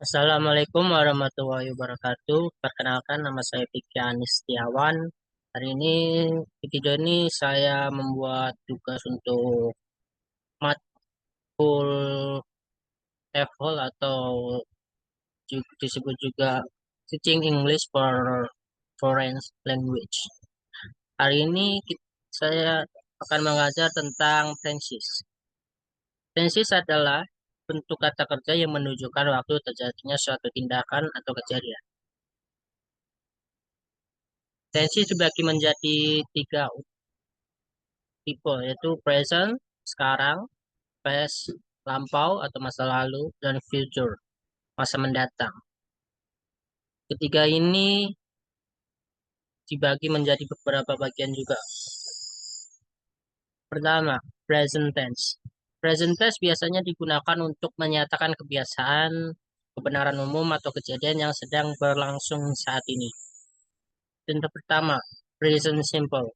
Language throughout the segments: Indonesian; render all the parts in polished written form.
Assalamualaikum warahmatullahi wabarakatuh. Perkenalkan, nama saya Fikri Anis Setiawan. Hari ini di video ini saya membuat tugas untuk matkul TOEFL atau disebut juga Teaching English for Foreign Language. Hari ini saya akan mengajar tentang tenses. Tenses adalah bentuk kata kerja yang menunjukkan waktu terjadinya suatu tindakan atau kejadian. Tensi dibagi menjadi tiga tipe, yaitu present, sekarang, past, lampau atau masa lalu, dan future, masa mendatang. Ketiga ini dibagi menjadi beberapa bagian juga. Pertama, present tense. Present tense biasanya digunakan untuk menyatakan kebiasaan, kebenaran umum, atau kejadian yang sedang berlangsung saat ini. Contoh pertama, present simple.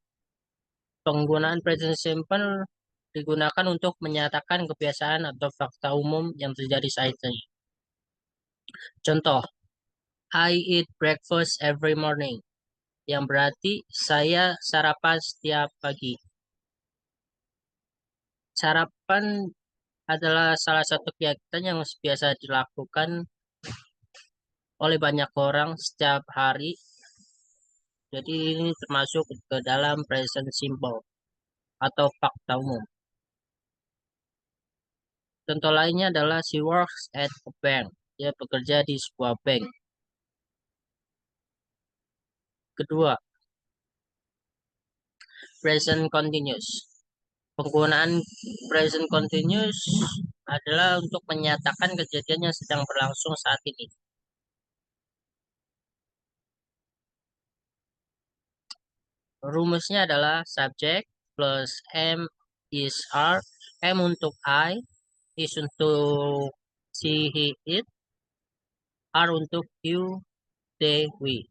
Penggunaan present simple digunakan untuk menyatakan kebiasaan atau fakta umum yang terjadi saat ini. Contoh, I eat breakfast every morning, yang berarti saya sarapan setiap pagi. Sarapan adalah salah satu kegiatan yang biasa dilakukan oleh banyak orang setiap hari. Jadi ini termasuk ke dalam present simple atau fakta umum. Contoh lainnya adalah she works at a bank. Dia bekerja di sebuah bank. Kedua, present continuous. Penggunaan present continuous adalah untuk menyatakan kejadian yang sedang berlangsung saat ini. Rumusnya adalah subject plus M is R, M untuk I, is untuk she, he, it, R untuk you, they, we,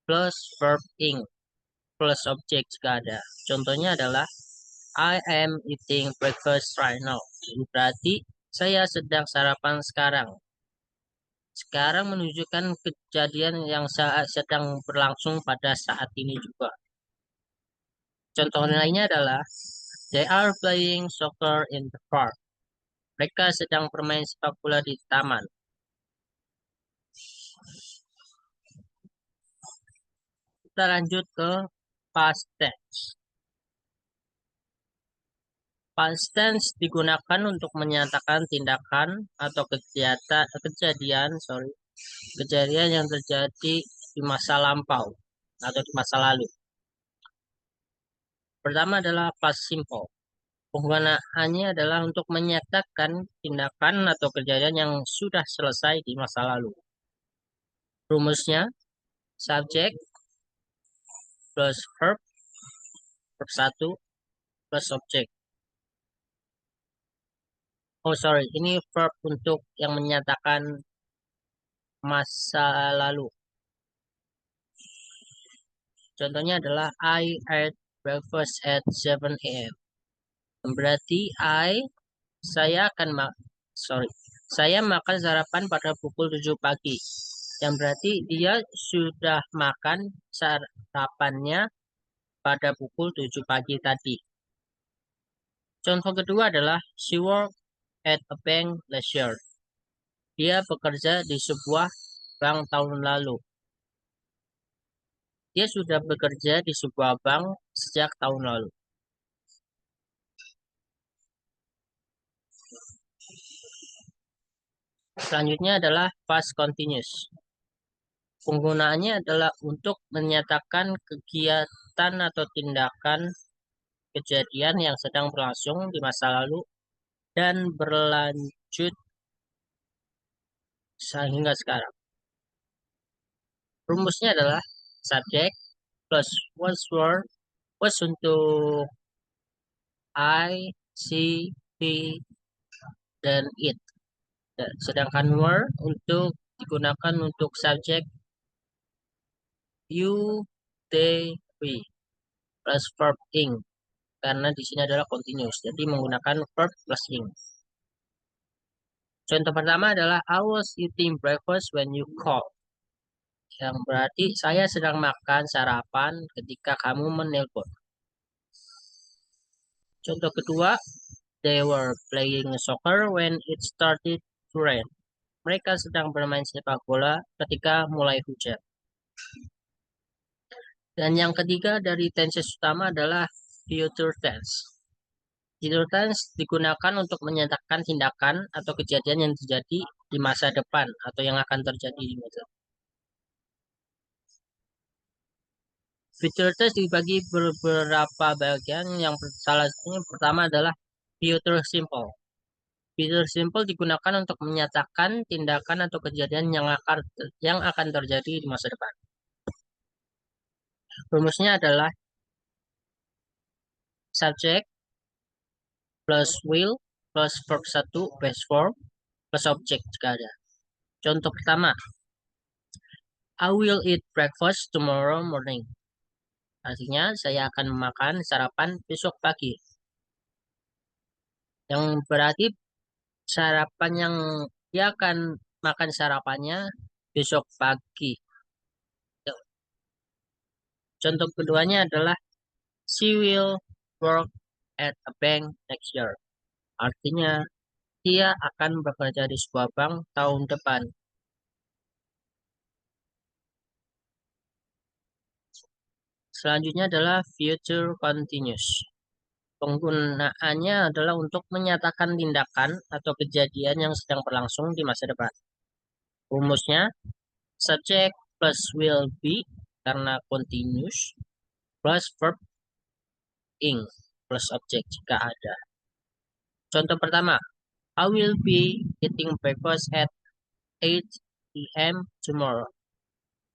plus verb ing, plus object jika ada. Contohnya adalah I am eating breakfast right now. Berarti saya sedang sarapan sekarang. Sekarang menunjukkan kejadian yang sedang berlangsung pada saat ini juga. Contoh lainnya adalah they are playing soccer in the park. Mereka sedang bermain sepak bola di taman. Kita lanjut ke past tense. Past tense digunakan untuk menyatakan tindakan atau kejadian yang terjadi di masa lampau atau di masa lalu. Pertama adalah past simple. Penggunaannya adalah untuk menyatakan tindakan atau kejadian yang sudah selesai di masa lalu. Rumusnya, subject plus verb 1 plus object. Oh sorry, ini verb untuk yang menyatakan masa lalu. Contohnya adalah I ate breakfast at 7 a.m. Berarti saya akan sorry, saya makan sarapan pada pukul 7 pagi. Yang berarti dia sudah makan sarapannya pada pukul 7 pagi tadi. Contoh kedua adalah she worked at a bank last year. Dia bekerja di sebuah bank tahun lalu. Dia sudah bekerja di sebuah bank sejak tahun lalu. Selanjutnya adalah past continuous. Penggunaannya adalah untuk menyatakan kegiatan atau tindakan kejadian yang sedang berlangsung di masa lalu dan berlanjut sehingga sekarang. Rumusnya adalah subject plus was untuk I, she, he, dan it. Sedangkan were digunakan untuk subject you, they, we plus verb ing karena di sini adalah continuous. Jadi menggunakan verb plus ing. Contoh pertama adalah I was eating breakfast when you called. Yang berarti saya sedang makan sarapan ketika kamu menelpon. Contoh kedua, they were playing soccer when it started to rain. Mereka sedang bermain sepak bola ketika mulai hujan. Dan yang ketiga dari tenses utama adalah future tense. Future tense digunakan untuk menyatakan tindakan atau kejadian yang terjadi di masa depan atau yang akan terjadi di masa depan. Future tense dibagi beberapa bagian. Salah satunya pertama adalah future simple. Future simple digunakan untuk menyatakan tindakan atau kejadian yang akan terjadi di masa depan. Rumusnya adalah subject plus will plus verb 1 base form plus object jika ada. Contoh pertama, I will eat breakfast tomorrow morning. Artinya saya akan makan sarapan besok pagi. Yang berarti sarapan yang dia akan makan sarapannya besok pagi. Contoh keduanya adalah she will work at a bank next year. Artinya dia akan bekerja di sebuah bank tahun depan. Selanjutnya adalah future continuous. Penggunaannya adalah untuk menyatakan tindakan atau kejadian yang sedang berlangsung di masa depan. Rumusnya subject plus will be karena continuous plus verb ing plus object jika ada. Contoh pertama, I will be eating breakfast at 8 p.m. tomorrow.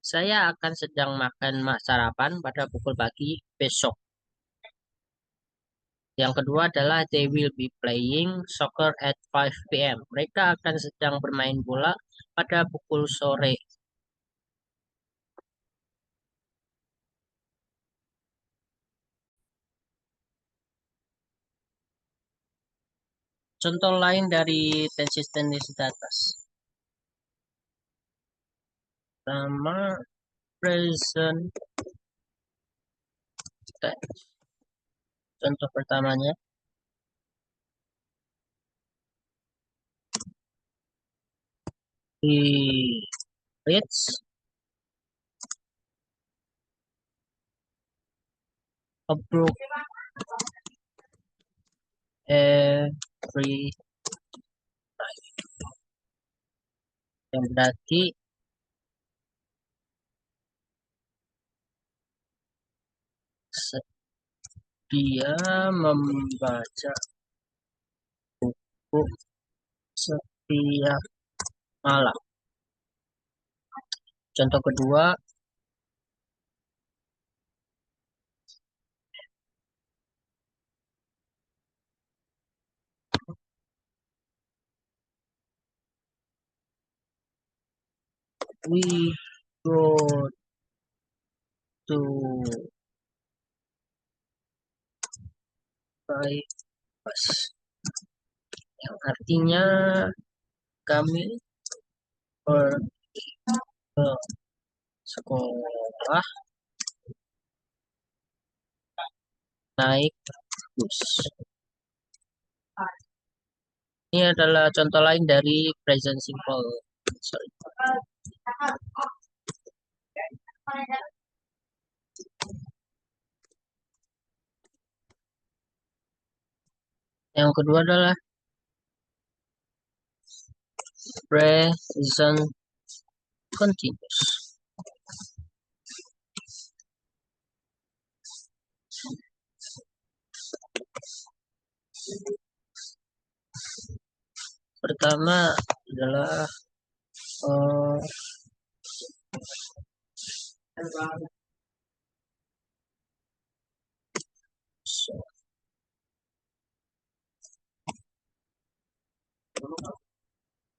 Saya akan sedang makan sarapan pada pukul pagi besok. Yang kedua adalah they will be playing soccer at 5 p.m. Mereka akan sedang bermain bola pada pukul sore. Contoh lain dari tenses-tenses di atas. Pertama, present tense. Contoh pertamanya, he reads a book every night. Yang berarti dia membaca buku setiap malam. Contoh kedua, we go to breakfast. Yang artinya kami pergi ke sekolah naik bus. Ini adalah contoh lain dari present simple. Sorry. Yang kedua adalah present continuous. Pertama adalah uh,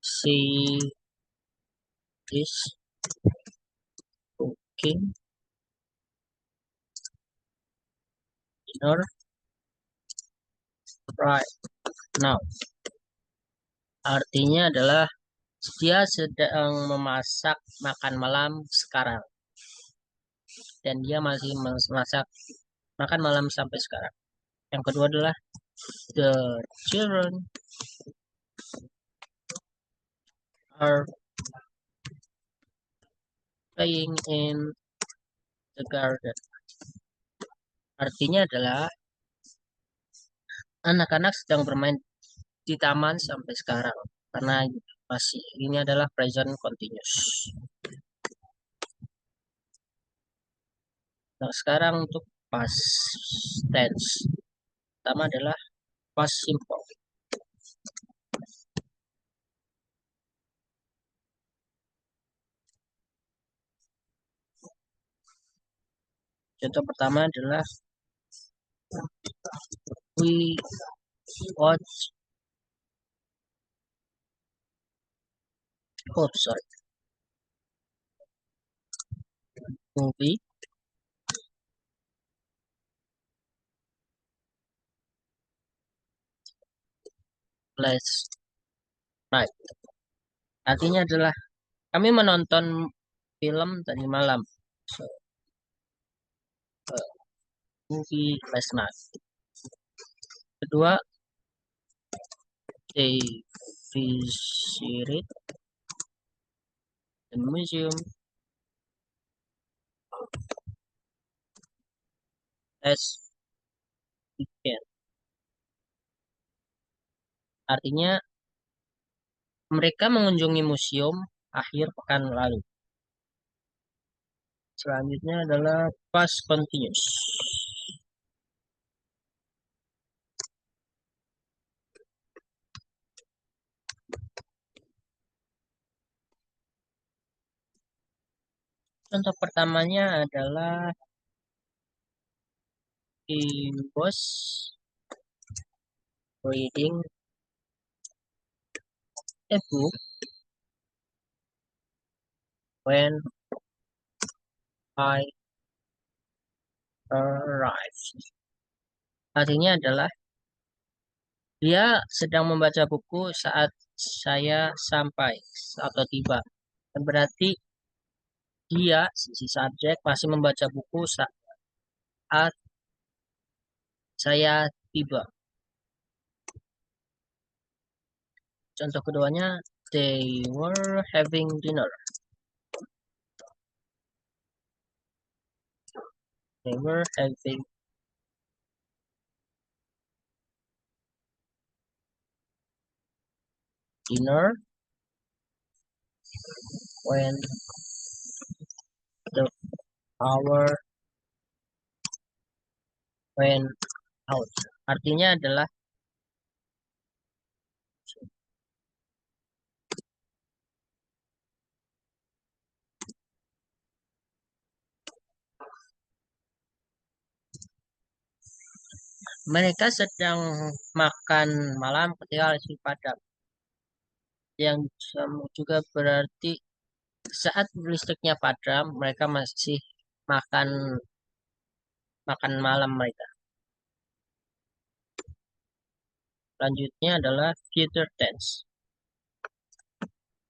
she is cooking dinner right now. Artinya adalah dia sedang memasak makan malam sekarang dan dia masih memasak makan malam sampai sekarang. Yang kedua adalah the children are playing in the garden. Artinya adalah anak-anak sedang bermain di taman sampai sekarang. Karena masih ini adalah present continuous. Nah, sekarang untuk past tense. Pertama adalah past simple. Contoh pertama adalah we watch, oh sorry, movie last night. Artinya adalah kami menonton film tadi malam. So, movie last night. Kedua, they visited the museum last weekend. Artinya mereka mengunjungi museum akhir pekan lalu. Selanjutnya adalah past continuous. Contoh pertamanya adalah he was reading a book when I arrived. Artinya adalah dia sedang membaca buku saat saya sampai atau tiba. Dan berarti dia, si subjek, masih membaca buku saat saya tiba. Contoh keduanya, they were having dinner. They were having dinner when the hour went out. Artinya adalah mereka sedang makan malam ketika listrik padam. Yang juga berarti saat listriknya padam, mereka masih makan makan malam mereka. Selanjutnya adalah future tense.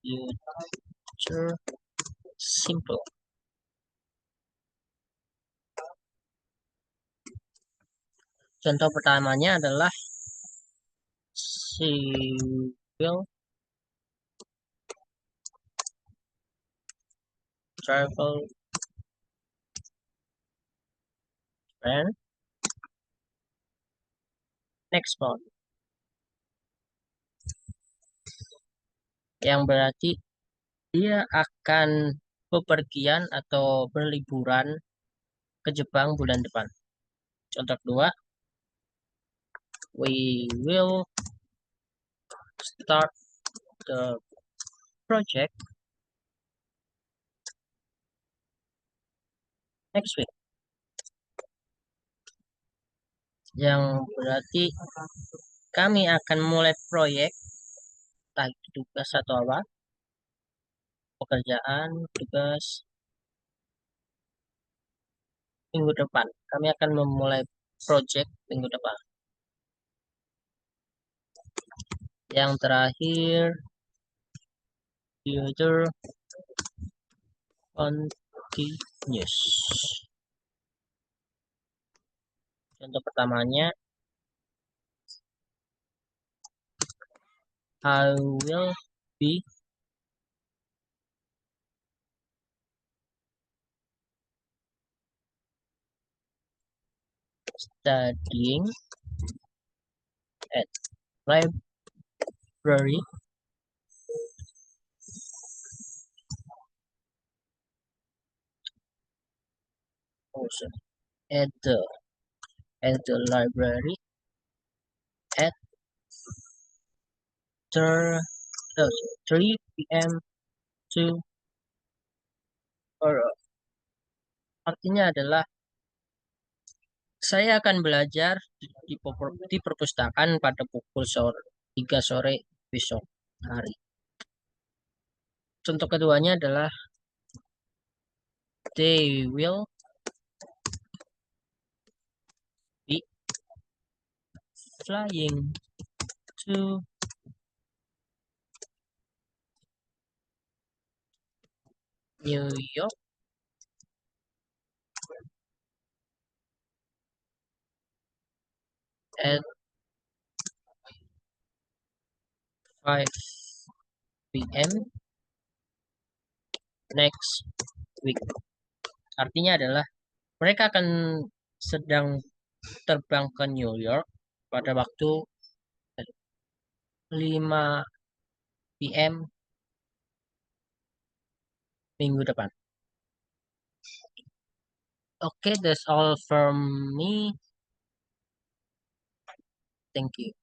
Future simple. Contoh pertamanya adalah she will travel when next month. Yang berarti dia akan bepergian atau berliburan ke Jepang bulan depan. Contoh kedua, we will start the project next week. Yang berarti kami akan mulai proyek, entah itu tugas atau apa, pekerjaan, tugas minggu depan. Kami akan memulai project minggu depan. Yang terakhir, future continuous. Contoh pertamanya, I will be studying at library also at the library at thir- 3 p.m. to or artinya adalah saya akan belajar di perpustakaan pada pukul 3 sore besok hari. Contoh keduanya adalah they will be flying to New York at 5 p.m. next week. Artinya adalah mereka akan sedang terbang ke New York pada waktu 5 p.m. minggu depan. Okay, that's all from me. Thank you.